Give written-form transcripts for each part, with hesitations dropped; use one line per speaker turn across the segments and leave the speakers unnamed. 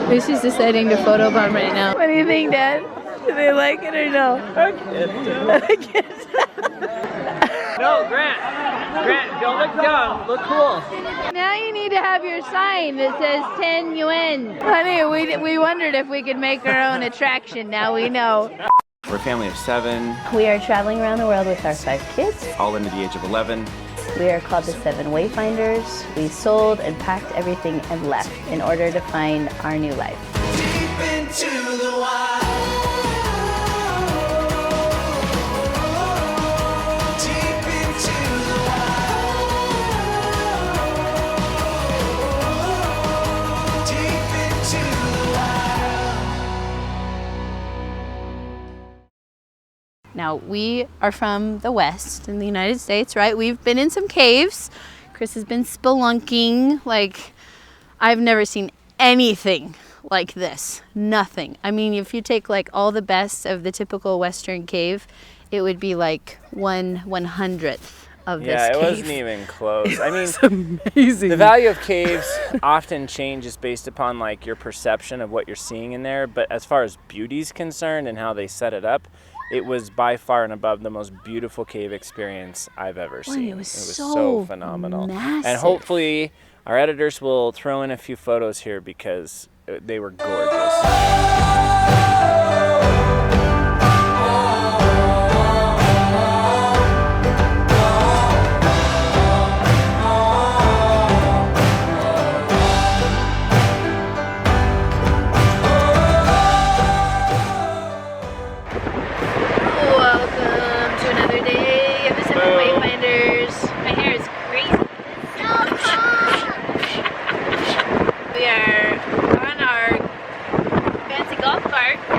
Lucy's deciding to photobomb right now. What do you think, Dad? Do they like it or no?
I can't. No, Grant, don't look dumb. Look cool.
Now you need to have your sign that says 10 yuan. Honey, we wondered if we could make our own attraction. Now we know.
We're a family of 7.
We are traveling around the world with our 5 kids.
All under the age of 11.
We are called the 7 Wayfinders. We sold and packed everything and left in order to find our new life.
Deep into the wild. Deep into the wild. Deep into the wild.
Now, we are from the West in the United States, right? We've been in some caves. Chris has been spelunking. Like, I've never seen anything like this. Nothing. I mean, if you take like all the best of the typical Western cave, it would be like 1/100th of this cave.
Yeah, it wasn't even close. I mean,
It's amazing.
the value of caves often changes based upon like your perception of what you're seeing in there. But as far as beauty's concerned and how they set it up, it was by far and above the most beautiful cave experience I've ever seen.
It was
so phenomenal.
massive.
And hopefully our editors will throw in a few photos here because they were gorgeous.
Welcome to another day of the 7 Wayfinders. My hair is crazy. We are on our fancy golf cart to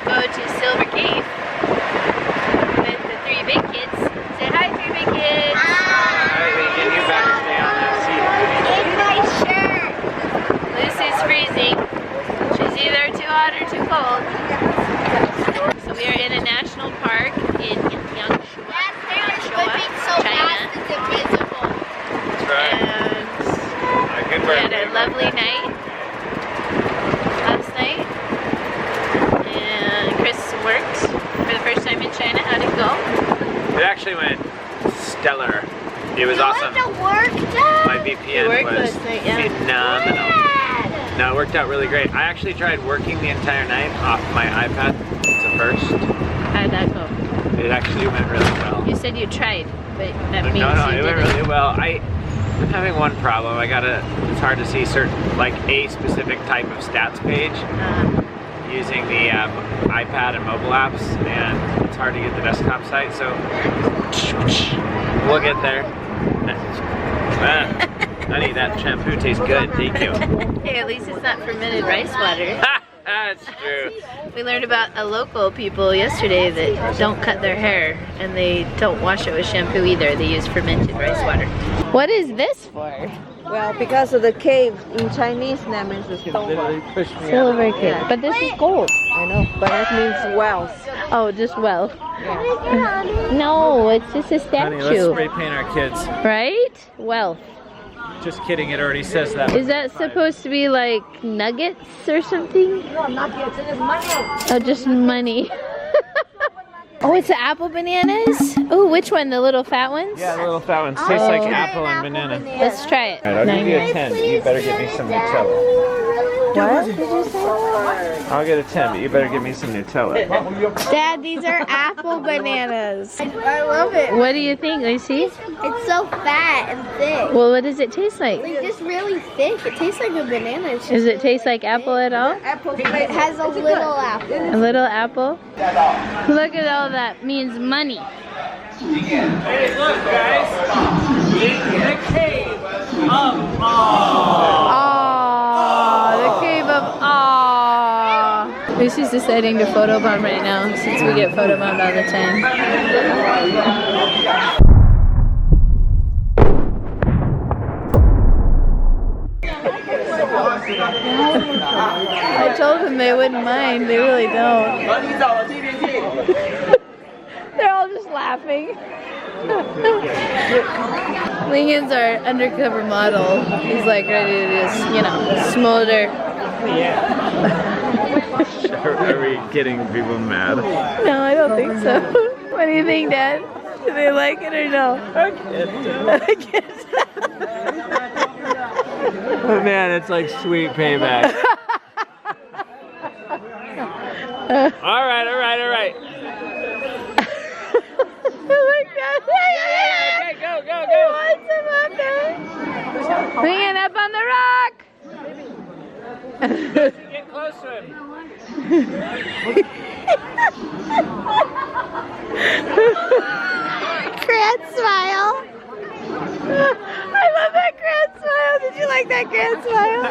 go to Silver Cave with the 3 big kids. Say hi, 3 big kids.
Alright, Lincoln, you better stay on that seat.
Lucy's freezing. She's either too hot or too cold. So we are in a national park in Yangshuo, China.
That's right.
And
Good
we had a lovely night last night. And Chris worked for the first time in China. How'd it go?
It actually went stellar. It was awesome. My VPN
It worked
was
last night, yeah.
phenomenal. No, it worked out really great. I actually tried working the entire night off my iPad. It's a first.
How'd that go?
It actually went really well.
You said you tried, but that means
No,
you
it went
didn't.
really well. I'm having one problem. It's hard to see like a specific type of stats page using the iPad and mobile apps, and it's hard to get the desktop site, so we'll get there. Honey, that shampoo tastes good. Thank you.
Hey, at least it's not fermented rice water.
That's true.
We learned about a local people yesterday that don't cut their hair and they don't wash it with shampoo either. They use fermented rice water. What is this for?
Well, because of the cave in Chinese, that means it's silver.
Silver cake.
Yeah.
But this is gold.
I know, but that means wealth.
Oh, just wealth. No, it's just a statue.
Honey, let's spray paint our kids.
Right? Wealth.
Just kidding, it already says that.
Is that supposed to be like nuggets or something?
No, nuggets, it is money.
Oh, just money. Oh, it's the apple bananas? Oh, which one? The little fat ones?
Yeah, the little fat ones. Tastes like apple and banana.
Let's try it.
Alright, I'll give you a 10, but you better get me some Nutella.
What did you say?
I'll get a 10, but you better give me some Nutella.
Dad, these are apple bananas.
I love it.
What do you think, Lucy?
It's so fat and thick.
Well, what does it taste like?
It's just really thick. It tastes like a banana. It's
Does it taste like apple at all?
it has a little apple.
A little apple? Look at all that. Means money.
Hey, look, guys. The cave of
Aww, the cave of awe. Lucy's deciding to photobomb right now since we get photobombed all the time. I told them they wouldn't mind. They really don't. They're all just laughing. Lincoln's our undercover model. He's like ready to just, you know, smolder.
Yeah.
Are we getting people mad?
No, I don't think so. What do you think, Dad? Do they like it or no?
I can't. Oh man, it's like sweet payback. All right.
Oh my God!
Okay, go.
What's him up there? Bring it up on the rock.
Get close to him.
Grand smile. I love that grand smile. Did you like that grand smile?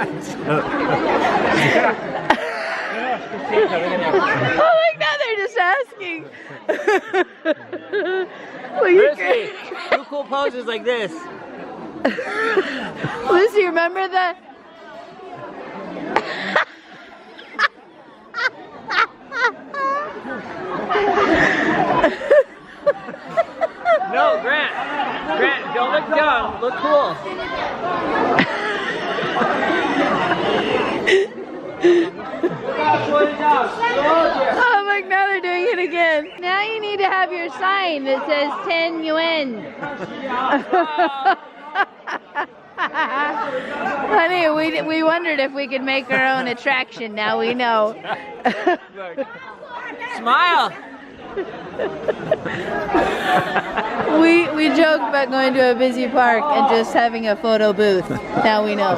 Oh, like now they're just asking. Will you
Chrissy, do cool poses like this.
Lucy, remember that?
No, Grant, don't look dumb. Look cool.
Oh, like now they're doing it again. Now you need to have your sign that says 10 yuan. Honey, we wondered if we could make our own attraction. Now we know.
Smile.
We joked about going to a busy park and just having a photo booth. Now we know.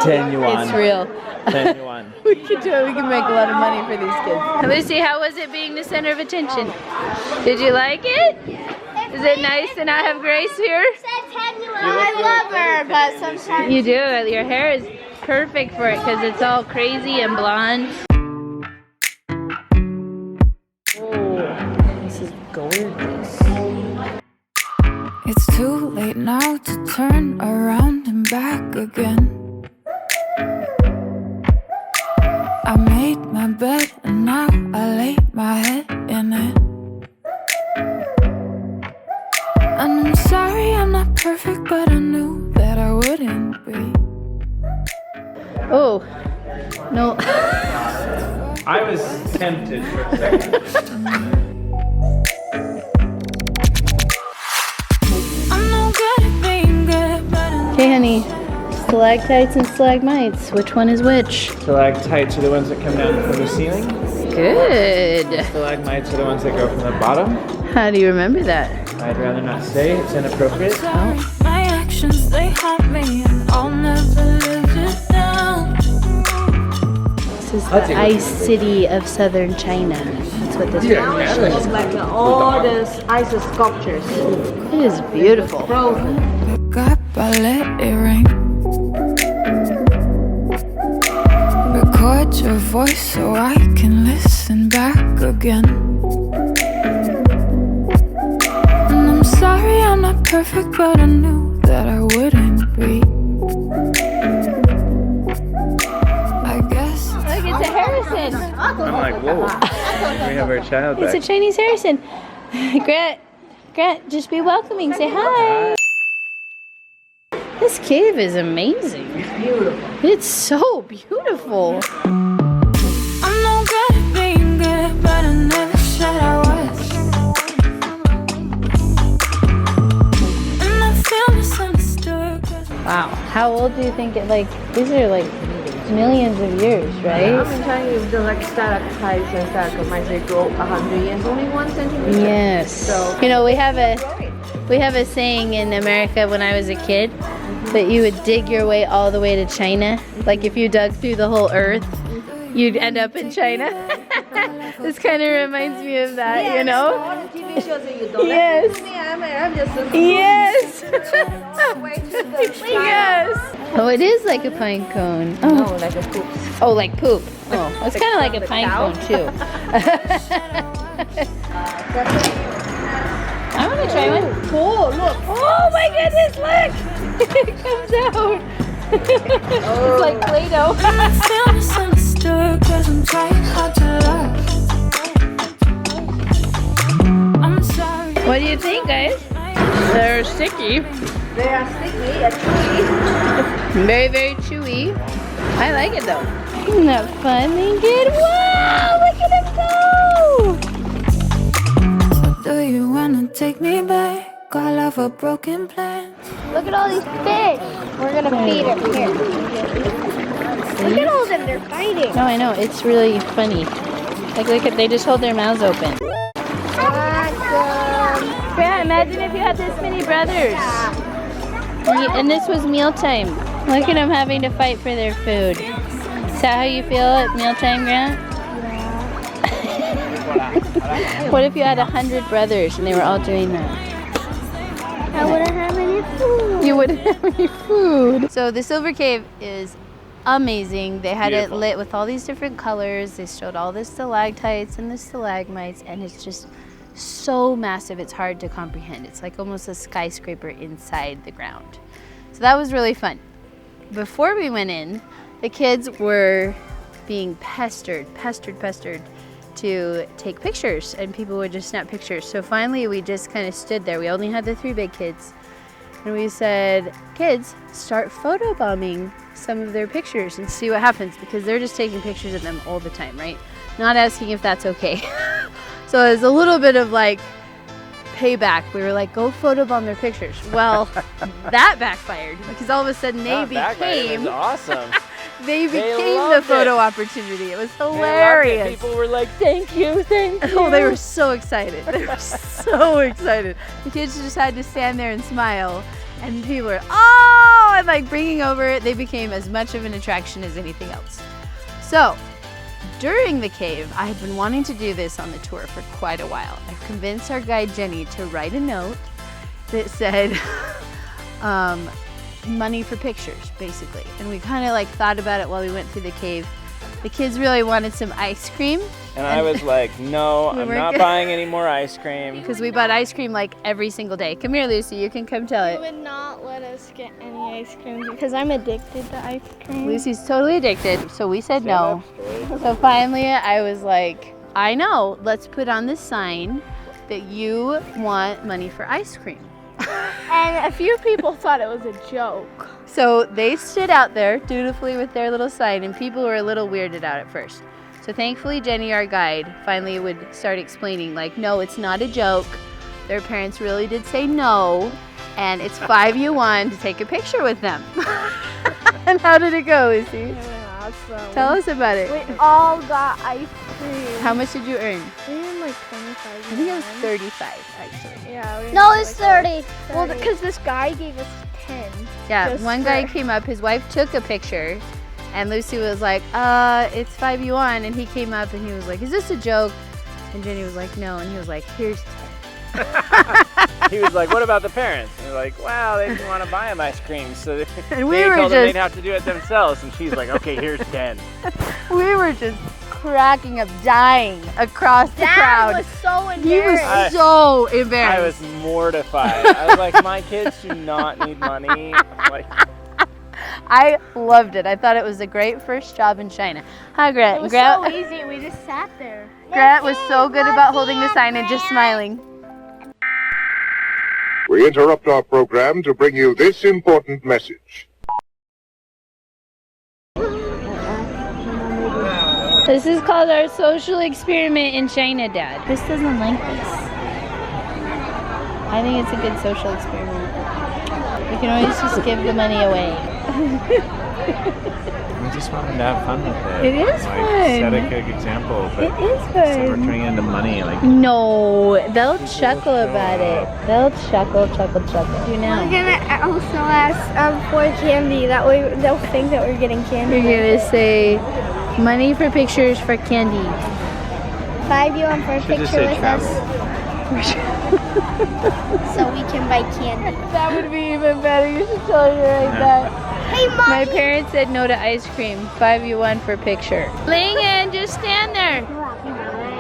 10 yuan.
It's real.
10 yuan.
We can do it. We can make a lot of money for these kids. Lucy, how was it being the center of attention? Did you like it? Is it nice to not have Grace here?
I love her, but sometimes
You do. Your hair is perfect for it because it's all crazy and blonde. Oh, this is gorgeous.
It's too late now to turn around and back again. I made my bed and now I lay my head in it. And I'm sorry I'm not perfect, but I knew that I wouldn't be.
Oh, no.
I was tempted for a second.
I'm no good at being good, but I
Okay, honey. Stalactites and stalagmites. Which one is which?
Stalactites are the ones that come down from the ceiling.
Good.
Stalagmites are the ones that go from the bottom.
How do you remember that?
I'd rather not say, it's inappropriate.
sorry. My actions, they haunt me, and I'll never live it down.
This is the ice city of southern China. That's what this is.
It's like all these ice sculptures.
It is beautiful.
Pick up, I let it ring. Record your voice so I can listen back again. And I'm sorry I'm not perfect, but I knew that I wouldn't be. I guess
Look, it's a Harrison.
I'm like, whoa. We have our child
It's a
back.
Chinese Harrison. Grant, just be welcoming. Say hi. This cave is amazing. It's beautiful. It's so beautiful.
I'm no good at being good, but I never said I was. And I feel misunderstood.
Wow. How old do you think it, like, these are like millions of years, right?
I'm telling you, the like stalactites and stalagmites, they grow 100 years, only 1 centimeter.
Yes.
So-
You know, we have a saying in America when I was a kid that you would dig your way all the way to China. Like if you dug through the whole earth, you'd end up in China. This kind of reminds me of that, you know?
All the TV shows that you don't
Yes.
listen to me, I'm just
Yes.
way to the sky.
Yes. Oh, it is like a pine cone. Oh,
Oh, like a poop.
oh, like poop. Oh, it's kind of like a pine
cow?
cone too. I want to try one.
Oh, look.
Oh my goodness, look! It comes out. It's like Play-Doh.
I feel misunderstood, cause I'm trying hard to love. I'm sorry.
What do you think, guys? They're sticky.
They are sticky and chewy.
Very, very chewy. I like it though. Isn't that fun? They get wow!
take me back. All of a broken plan.
Look at all these fish. We're gonna feed them here. Look at all of them. They're fighting.
No, I know. It's really funny. Like, look at, they just hold their mouths open. Yeah, imagine if you had this many brothers. And this was mealtime. Look at them having to fight for their food. Is that how you feel at mealtime, Grant? Yeah. What if you had 100 brothers and they were all doing that?
I wouldn't have any food.
You wouldn't have any food. So the Silver Cave is amazing. They had it lit with all these different colors. They showed all the stalactites and the stalagmites, and it's just so massive it's hard to comprehend. It's like almost a skyscraper inside the ground. So that was really fun. Before we went in, the kids were being pestered to take pictures, and people would just snap pictures. So finally we just kind of stood there. We only had the 3 big kids, and we said, kids, start photobombing some of their pictures and see what happens, because they're just taking pictures of them all the time, right? Not asking if that's okay. So it was a little bit of like payback. We were like, go photobomb their pictures. Well, that backfired, because all of a sudden they became
It was awesome.
they became the photo opportunity. It was hilarious.
People were like, thank you, thank you.
Oh, they were so excited. They were so excited. The kids just had to stand there and smile, and people were, oh, and like bringing over it. They became as much of an attraction as anything else. So during the cave, I had been wanting to do this on the tour for quite a while. I've convinced our guide Jenny to write a note that said money for pictures, basically. And we kind of like thought about it while we went through the cave. The kids really wanted some ice cream.
And I was like, no, I'm not buying any more ice cream.
Because we bought ice cream like every single day. Come here, Lucy, you can come tell
They
it.
would not let us get any ice cream because I'm addicted to ice cream.
Lucy's totally addicted, so we said no. So finally I was like, I know, let's put on this sign that you want money for ice cream.
And a few people thought it was a joke.
So they stood out there dutifully with their little sign, and people were a little weirded out at first. So thankfully Jenny, our guide, finally would start explaining, like, no, it's not a joke. Their parents really did say no, and it's 5 yuan to take a picture with them. And how did it go, Lucy?
Awesome.
Tell us about it.
We all got ice cream.
How much did you earn?
We earned like 25.
I think it was 35, actually.
Yeah.
No, it's 30.
Well, because this guy gave us 10.
Yeah,
Just
one guy came up, his wife took a picture, and Lucy was like, it's 5 yuan, and he came up and he was like, is this a joke? And Jenny was like, no, and he was like, here's 10.
He was like, what about the parents? And they're like, wow, they didn't want to buy him ice cream, so
And we
they
were
told them
just,
they'd have to do it themselves. And she's like, okay, here's 10.
we were just cracking up, dying across the crowd.
Dad was so
He was
embarrassed.
so
I
embarrassed.
was mortified. I was like, my kids do not need money. Like,
I loved it. I thought it was a great first job in China. Hi, Grant.
It was
Grant,
so easy. We just sat there.
Grant was so good about holding the sign and just smiling.
We interrupt our program to bring you this important message.
This is called our social experiment in China, Dad. Chris doesn't like this. I think it's a good social experiment. We can always just give the money away.
We just wanted to have fun with it.
It is
like,
fun.
Set a good example, but
It is
instead we're
fun.
turning it into money. Like,
No, they'll chuckle about it. They'll chuckle. You know.
We're gonna also ask for candy. That way they'll think that we're getting candy.
You're gonna say money for pictures for candy.
5 yuan for a
should just
picture
say
with
travel.
us, so we can buy candy.
That would be even better. You should tell her like that.
Hey, Mom.
My parents said no to ice cream. 5 yuan for picture. Ling An, just stand there.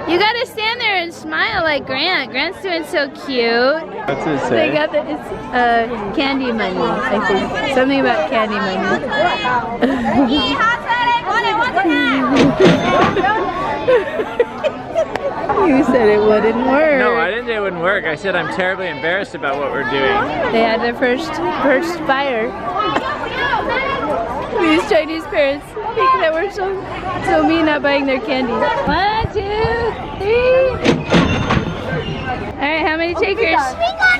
You gotta stand there and smile like Grant. Grant's doing so cute.
What's it say?
They got the, it's candy money, I think. Something about candy money. You said it wouldn't work.
no, I didn't say it wouldn't work. I said I'm terribly embarrassed about what we're doing.
They had their first fire. These Chinese parents think that we're so mean not buying their candy. 1, 2, 3. All right, how many takers?
We got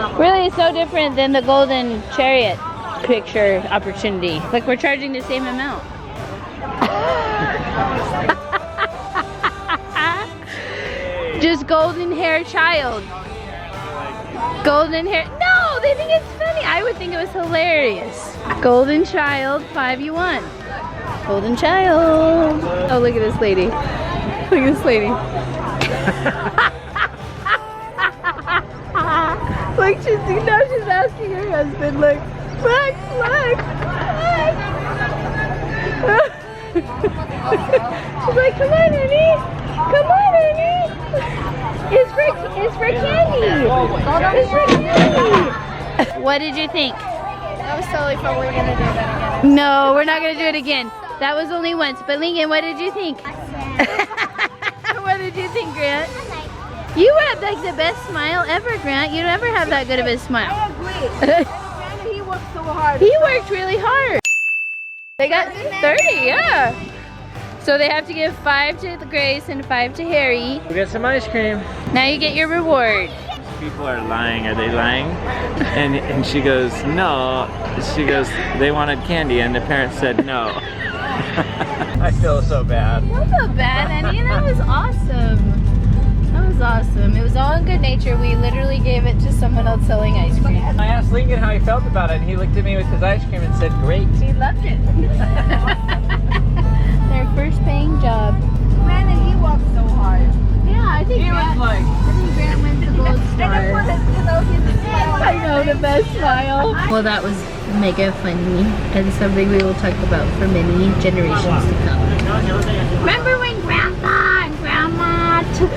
20!
Really so different than the golden chariot picture opportunity. Like we're charging the same amount. Just golden hair child. Golden hair. No, they think it's funny. I would think it was hilarious. Golden child, 5 you won. Golden child. Oh, look at this lady. Look at this lady. Look, now she's asking her husband, look. Look. She's like, come on, honey. Come on, honey. It's for candy. It's for candy. What did you think?
That was totally fun. We're gonna do that again.
No, we're not gonna do it again. That was only once. But Lincoln, what did you think? What did you think, Grant? You had like the best smile ever, Grant. You never have that good of a smile.
I agree. He worked so hard.
He worked really hard. They got 30, yeah. So they have to give 5 to Grace and 5 to Harry.
We got some ice cream.
Now you get your reward.
People are lying. Are they lying? And she goes, no. She goes, they wanted candy, and the parents said no. I feel so bad.
Don't feel bad, Annie. That was awesome. That was awesome. It was all in good nature. We literally gave it to someone else selling ice cream.
I asked Lincoln how he felt about it, and he looked at me with his ice cream and said, great.
He loved it. Their first paying job.
Brandon, he worked so hard.
Yeah, I think
He was like,
Grant wins the gold star. I know, the best smile. Well, that was mega funny and something we will talk about for many generations to come. Remember when Grandpa and Grandma took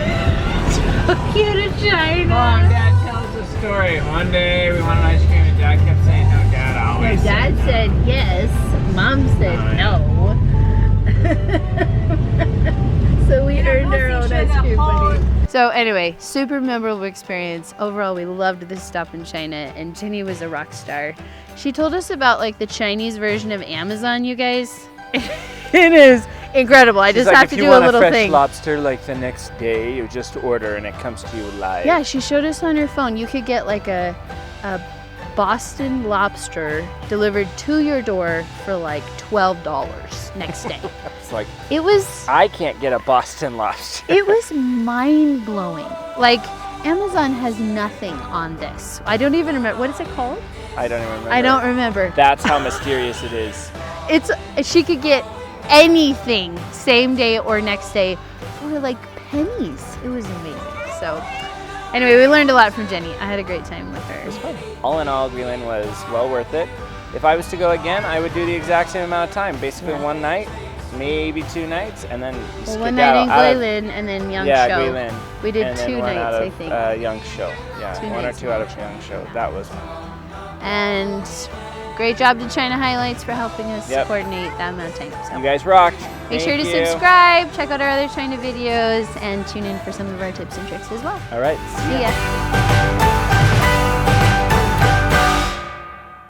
you to China?
oh, Dad tells the story. One day we wanted ice cream, and Dad kept saying no. Dad always
Dad said yes, Mom said no. So we earned our own ice cream money. So anyway, super memorable experience. Overall, we loved this stop in China, and Jenny was a rock star. She told us about like the Chinese version of Amazon, you guys. It is incredible. I just have to do a little thing.
Lobster like the next day, you just order and it comes to you live.
Yeah, she showed us on her phone. You could get like a Boston lobster delivered to your door for like $12 next day.
It's like,
It was
I can't get a Boston lobster.
It was mind-blowing. Like, Amazon has nothing on this. I don't even remember. What is it called?
I don't even remember.
I don't remember.
That's how mysterious it is.
She could get anything same day or next day for like pennies. It was amazing. So, anyway, we learned a lot from Jenny. I had a great time with her.
All in all, Guilin was well worth it. If I was to go again, I would do the exact same amount of time. Basically one night, maybe 2 nights, and then
One night in Guilin and then Yangshuo.
Yeah, Guilin.
We did
and then
2
one
nights,
out of,
I think.
Yangshuo. Yeah,
2
1 or
nights
2 out of Yangshuo. That was fun.
And great job to China Highlights for helping us
Yep.
coordinate that amount of time. So.
You guys rocked.
Make sure to
Thank you.
subscribe, check out our other China videos, and tune in for some of our tips and tricks as well.
All right.
See ya.